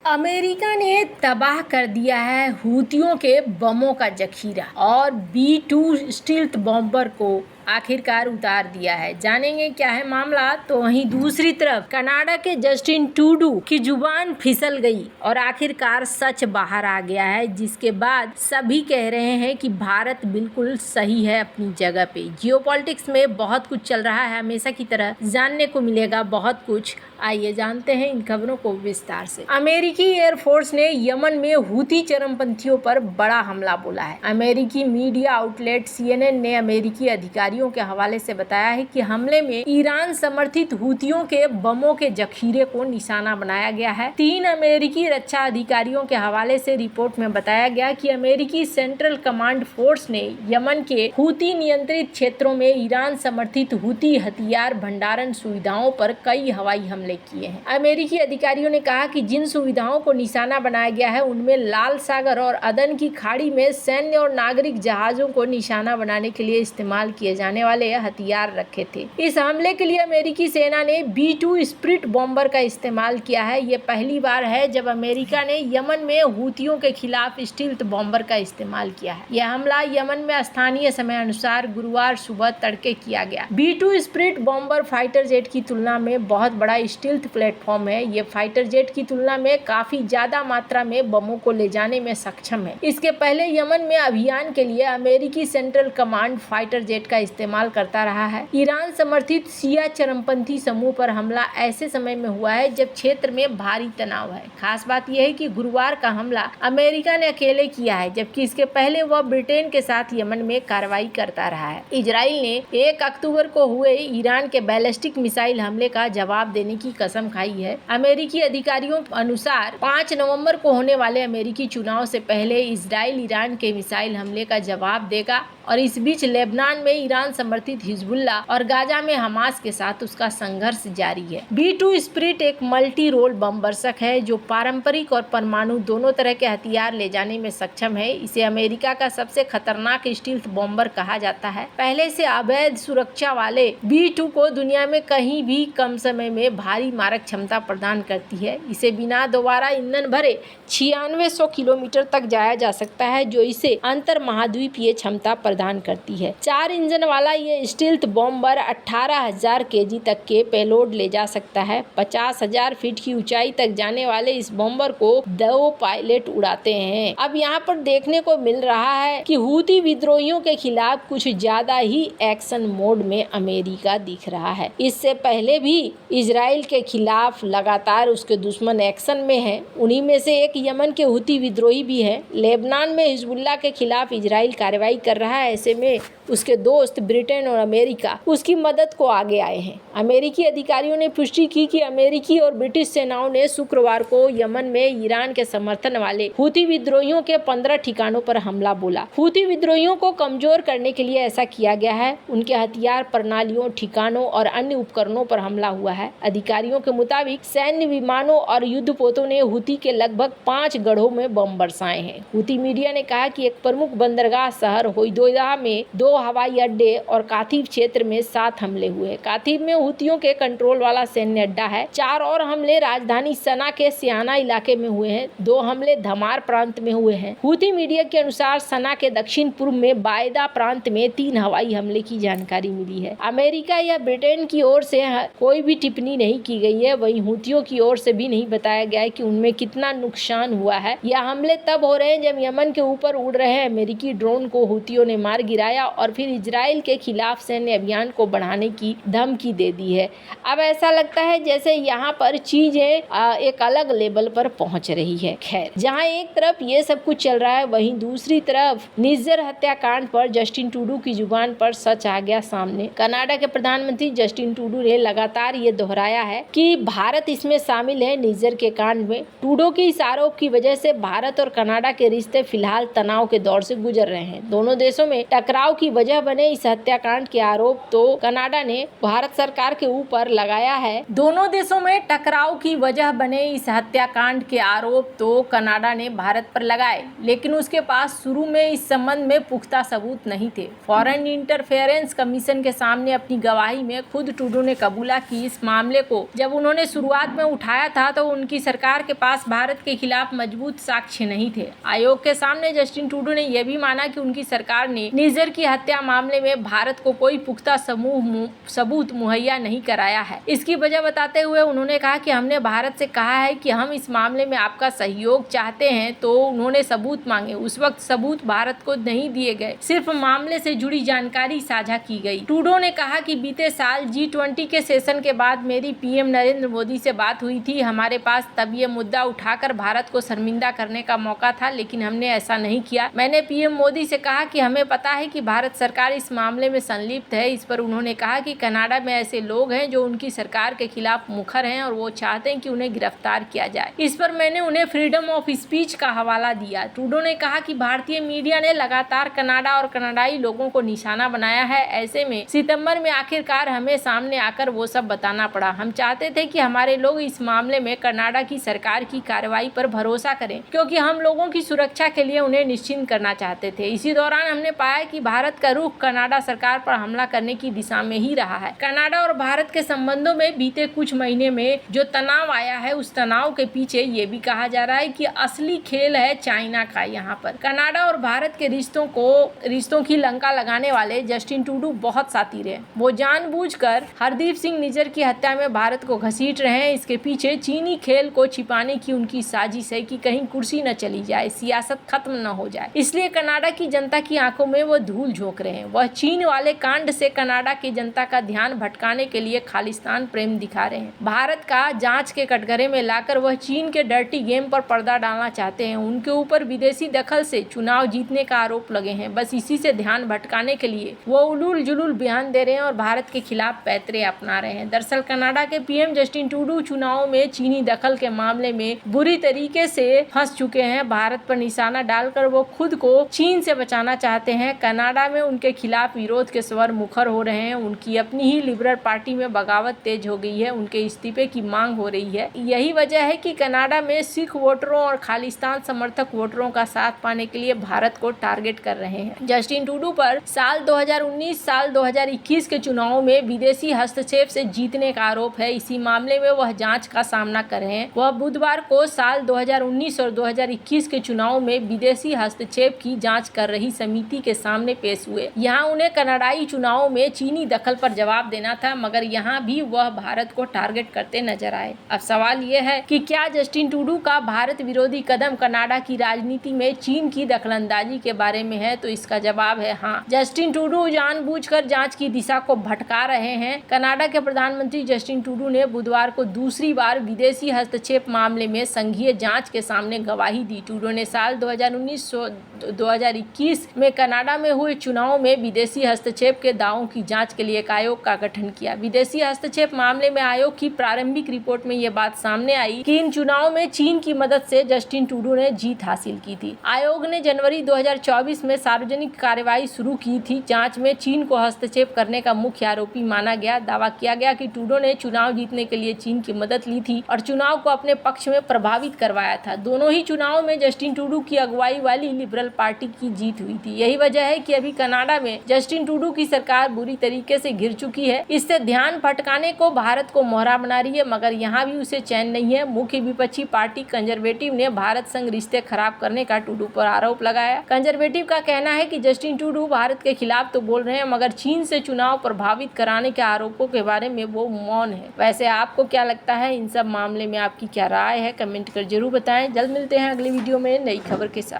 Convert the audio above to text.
America ने तबाह कर दिया है हूतियों के बमों का जखीरा और B-2 स्टील्थ बॉम्बर को आखिरकार उतार दिया है। जानेंगे क्या है मामला। तो वहीं दूसरी तरफ कनाडा के जस्टिन ट्रूडो की जुबान फिसल गई और आखिरकार सच बाहर आ गया है, जिसके बाद सभी कह रहे हैं कि भारत बिल्कुल सही है अपनी जगह पे। जियोपॉलिटिक्स में बहुत कुछ चल रहा है, हमेशा की तरह जानने को मिलेगा बहुत कुछ। आइए जानते हैं इन खबरों को विस्तार से। अमेरिकी एयरफोर्स ने यमन में हूती चरमपंथियों पर बड़ा हमला बोला है। अमेरिकी मीडिया आउटलेट CNN ने अमेरिकी अधिकारियों के हवाले से बताया है कि हमले में ईरान समर्थित हूतियों के बमों के जखीरे को निशाना बनाया गया है। 3 अमेरिकी रक्षा अधिकारियों के हवाले से रिपोर्ट में बताया गया कि अमेरिकी सेंट्रल कमांड फोर्स ने यमन के हूती नियंत्रित क्षेत्रों में ईरान समर्थित हूती हथियार भंडारण सुविधाओं पर कई हवाई हमले किए हैं। अमेरिकी अधिकारियों ने कहा कि जिन सुविधाओं को निशाना बनाया गया है उनमें लाल सागर और अदन की खाड़ी में सैन्य और नागरिक जहाजों को निशाना बनाने के लिए इस्तेमाल किए जाने वाले हथियार रखे थे। इस हमले के लिए अमेरिकी सेना ने B-2 स्प्रिट बॉम्बर का इस्तेमाल किया है। ये पहली बार है जब अमेरिका ने यमन में हूतियों के खिलाफ स्टील्थ बॉम्बर का इस्तेमाल किया है। यह हमला यमन में स्थानीय समय अनुसार गुरुवार सुबह तड़के किया गया। B-2 spirit bomber fighter jet की तुलना में बहुत बड़ा स्टील्थ प्लेटफॉर्म है। ये फाइटर जेट की तुलना में काफी ज्यादा मात्रा में बमों को ले जाने में सक्षम है। इसके पहले यमन में अभियान के लिए अमेरिकी सेंट्रल कमांड फाइटर जेट का इस्तेमाल करता रहा है। ईरान समर्थित शिया चरमपंथी समूह पर हमला ऐसे समय में हुआ है जब क्षेत्र में भारी तनाव है। खास बात यह है कि गुरुवार का हमला अमेरिका ने अकेले किया है, जबकि इसके पहले वह ब्रिटेन के साथ यमन में कार्रवाई करता रहा है। इजराइल ने 1 अक्टूबर को हुए ईरान के बैलिस्टिक मिसाइल हमले का जवाब देने की कसम खाई है। अमेरिकी अधिकारियों अनुसार 5 नवंबर को होने वाले अमेरिकी चुनाव से पहले इजराइल ईरान के मिसाइल हमले का जवाब देगा और इस बीच लेबनान में ईरान समर्थित हिजबुल्ला और गाजा में हमास के साथ उसका संघर्ष जारी है। B-2 स्प्रिट एक मल्टी रोल बम वर्षक है जो पारंपरिक और परमाणु दोनों तरह के हथियार ले जाने में सक्षम है। इसे अमेरिका का सबसे खतरनाक स्टील्थ बॉम्बर कहा जाता है। पहले से अवैध सुरक्षा वाले B-2 को दुनिया में कहीं भी कम समय में भारी मारक क्षमता प्रदान करती है। इसे बिना दोबारा ईंधन भरे 9600 किलोमीटर तक जाया जा सकता है, जो इसे अंतर महाद्वीपीय क्षमता प्रदान करती है। 4 इंजन वाला ये स्टील्थ बॉम्बर 18,000 kg तक के पेलोड ले जा सकता है। 50,000 फीट की ऊंचाई तक जाने वाले इस बॉम्बर को 2 पायलट उड़ाते हैं। अब यहाँ पर देखने को मिल रहा है कि हूती विद्रोहियों के खिलाफ कुछ ज्यादा ही एक्शन मोड में अमेरिका दिख रहा है। इससे पहले भी इजराइल के खिलाफ लगातार उसके दुश्मन एक्शन में हैं। उन्हीं में से एक यमन के हूती विद्रोही भी हैं। लेबनान में हिजबुल्ला के खिलाफ इजराइल कार्रवाई कर रहा है। ऐसे में उसके दोस्त ब्रिटेन और अमेरिका उसकी मदद को आगे आए हैं। अमेरिकी अधिकारियों ने पुष्टि की कि अमेरिकी और ब्रिटिश सेनाओं ने शुक्रवार को यमन में ईरान के समर्थन वाले हूती विद्रोहियों के 15 ठिकानों पर हमला बोला। हूती विद्रोहियों को कमजोर करने के लिए ऐसा किया गया है। उनके हथियार प्रणालियों, ठिकानों और अन्य उपकरणों पर हमला हुआ है। अधिकारियों के मुताबिक सैन्य विमानों और युद्धपोतों ने हूती के लगभग 5 गढ़ों में बम बरसाए हैं। हूती मीडिया ने कहा कि एक प्रमुख बंदरगाह शहर होइदोइदा में 2 हवाई अड्डे और काथिब क्षेत्र में 7 हमले हुए। काथिब में हूतियों के कंट्रोल वाला सैन्य अड्डा है। 4 और हमले राजधानी सना के सियाना इलाके में हुए हैं। 2 हमले धमार प्रांत में हुए हैं। हूती मीडिया के अनुसार सना के दक्षिण पूर्व में बायदा प्रांत में 3 हवाई हमले की जानकारी मिली है। अमेरिका या ब्रिटेन की ओर से कोई भी टिप्पणी नहीं की गई है। वहीं हूतियों की ओर से भी नहीं बताया गया है कि उनमें कितना नुकसान हुआ है। यह हमले तब हो रहे हैं जब यमन के ऊपर उड़ रहे अमेरिकी ड्रोन को हूतियों ने मार गिराया और फिर इजराइल के खिलाफ सैन्य अभियान को बढ़ाने की धमकी दे दी है। अब ऐसा लगता है जैसे यहाँ पर चीजें एक अलग लेवल पर पहुंच रही है। खैर, जहाँ एक तरफ ये सब कुछ चल रहा है, वहीं दूसरी तरफ निज्जर हत्याकांड पर जस्टिन ट्रूडो की जुबान पर सच आ गया सामने। कनाडा के प्रधानमंत्री जस्टिन ट्रूडो ने लगातार ये दोहराया है कि भारत इसमें शामिल है निज्जर के कांड में। ट्रूडो के इस आरोप की वजह से भारत और कनाडा के रिश्ते फिलहाल तनाव के दौर से गुजर रहे हैं। दोनों देशों में टकराव की वजह बने इस हत्याकांड के आरोप तो कनाडा ने भारत सरकार के ऊपर लगाया है। दोनों देशों में टकराव की वजह बने इस हत्याकांड के आरोप तो कनाडा ने भारत पर लगाए, लेकिन उसके पास शुरू में इस संबंध में पुख्ता सबूत नहीं थे। फॉरेन इंटरफेरेंस कमीशन के सामने अपनी गवाही में खुद ट्रूडो ने कबूला कि इस मामले को को जब उन्होंने शुरुआत में उठाया था तो उनकी सरकार के पास भारत के खिलाफ मजबूत साक्ष्य नहीं थे। आयोग के सामने जस्टिन ट्रूडो ने यह भी माना कि उनकी सरकार ने निजर की हत्या मामले में भारत को कोई पुख्ता सबूत मुहैया नहीं कराया है। इसकी वजह बताते हुए उन्होंने कहा कि हमने भारत से कहा है कि हम इस मामले में आपका सहयोग चाहते हैं, तो उन्होंने सबूत मांगे। उस वक्त सबूत भारत को नहीं दिए गए, सिर्फ मामले से जुड़ी जानकारी साझा की गई। ट्रूडो ने कहा कि बीते साल G20 के सेशन के बाद मेरी पीएम नरेंद्र मोदी से बात हुई थी। हमारे पास तब ये मुद्दा उठाकर भारत को शर्मिंदा करने का मौका था, लेकिन हमने ऐसा नहीं किया। मैंने पीएम मोदी से कहा कि हमें पता है कि भारत सरकार इस मामले में संलिप्त है। इस पर उन्होंने कहा कि कनाडा में ऐसे लोग हैं जो उनकी सरकार के खिलाफ मुखर हैं और वो चाहते हैं कि उन्हें गिरफ्तार किया जाए। इस पर मैंने उन्हें फ्रीडम ऑफ स्पीच का हवाला दिया। ट्रूडो ने कहा कि भारतीय मीडिया ने लगातार कनाडा और कनाडाई लोगों को निशाना बनाया है। ऐसे में सितंबर में आखिरकार हमें सामने आकर वो सब बताना पड़ा। हम चाहते थे कि हमारे लोग इस मामले में कनाडा की सरकार की कार्रवाई पर भरोसा करें, क्योंकि हम लोगों की सुरक्षा के लिए उन्हें निश्चिंत करना चाहते थे। इसी दौरान हमने पाया कि भारत का रुख कनाडा सरकार पर हमला करने की दिशा में ही रहा है। कनाडा और भारत के संबंधों में बीते कुछ महीने में जो तनाव आया है, उस तनाव के पीछे ये भी कहा जा रहा है कि असली खेल है चाइना का। यहाँ पर कनाडा और भारत के रिश्तों की लंका लगाने वाले जस्टिन ट्रूडो बहुत सातिर है। वो जानबूझकर हरदीप सिंह निज्जर की हत्या में भारत को घसीट रहे हैं। इसके पीछे चीनी खेल को छिपाने की उनकी साजिश है कि कहीं कुर्सी न चली जाए, सियासत खत्म न हो जाए। इसलिए कनाडा की जनता की आंखों में वो धूल झोंक रहे हैं। वह चीन वाले कांड से कनाडा की जनता का ध्यान भटकाने के लिए खालिस्तान प्रेम दिखा रहे हैं। भारत का जांच के कटघरे में लाकर वह चीन के डर्टी गेम पर पर्दा डालना चाहते हैं। उनके ऊपर विदेशी दखल से चुनाव जीतने का आरोप लगे हैं। बस इसी से ध्यान भटकाने के लिए वो उलूल जुलूल बयान दे रहे हैं और भारत के खिलाफ पैतरे अपना रहे हैं। दरअसल कनाडा के पीएम जस्टिन ट्रूडो चुनाव में चीनी दखल के मामले में बुरी तरीके से फंस चुके हैं। भारत पर निशाना डालकर वो खुद को चीन से बचाना चाहते हैं। कनाडा में उनके खिलाफ विरोध के स्वर मुखर हो रहे हैं। उनकी अपनी ही लिबरल पार्टी में बगावत तेज हो गई है। उनके इस्तीफे की मांग हो रही है। यही वजह है कि कनाडा में सिख वोटरों और खालिस्तान समर्थक वोटरों का साथ पाने के लिए भारत को टारगेट कर रहे हैं। जस्टिन ट्रूडो पर साल 2019 साल 2021 के चुनाव में विदेशी हस्तक्षेप से जीतने का आरोप है। इसी मामले में वह जांच का सामना कर रहे हैं। वह बुधवार को साल 2019 और 2021 के चुनाव में विदेशी हस्तक्षेप की जांच कर रही समिति के सामने पेश हुए। यहाँ उन्हें कनाडाई चुनाव में चीनी दखल पर जवाब देना था, मगर यहाँ भी वह भारत को टारगेट करते नजर आए। अब सवाल यह है कि क्या जस्टिन ट्रूडो का भारत विरोधी कदम कनाडा की राजनीति में चीन की दखलंदाजी के बारे में है? तो इसका जवाब है हाँ। जस्टिन ट्रूडो जानबूझकर जांच की दिशा को भटका रहे हैं। कनाडा के प्रधानमंत्री जस्टिन ट्रूडो ने बुधवार को दूसरी बार विदेशी हस्तक्षेप मामले में संघीय जांच के सामने गवाही दी। ट्रूडो ने साल 2019-2021 में कनाडा में हुए चुनाव में विदेशी हस्तक्षेप के दावों की जांच के लिए एक आयोग का गठन किया। विदेशी हस्तक्षेप मामले में आयोग की प्रारंभिक रिपोर्ट में यह बात सामने आई कि इन चुनाव में चीन की मदद से जस्टिन ट्रूडो ने जीत हासिल की थी। आयोग ने जनवरी 2024 में सार्वजनिक कार्रवाई शुरू की थी। जांच में चीन को हस्तक्षेप करने का मुख्य आरोपी माना गया। दावा किया गया कि ट्रूडो ने चुनाव जीतने के लिए चीन की मदद ली थी और चुनाव को अपने पक्ष में प्रभावित करवाया था। दोनों ही चुनाव में जस्टिन ट्रूडो की अगुवाई वाली लिबरल पार्टी की जीत हुई थी। यही वजह है कि अभी कनाडा में जस्टिन ट्रूडो की सरकार बुरी तरीके से घिर चुकी है। इससे ध्यान भटकाने को भारत को मोहरा बना रही है, मगर यहाँ भी उसे चैन नहीं है। मुख्य विपक्षी पार्टी कंजर्वेटिव ने भारत संग रिश्ते खराब करने का ट्रूडो पर आरोप लगाया। कंजर्वेटिव का कहना है कि जस्टिन ट्रूडो भारत के खिलाफ तो बोल रहे हैं, मगर चीन से चुनाव प्रभावित कराने के आरोपों के बारे में वो मौन है। वैसे आपको क्या लगता है? इन सब मामले में आपकी क्या राय है? कमेंट कर जरूर बताएं। जल्द मिलते हैं अगली वीडियो में नई खबर के साथ।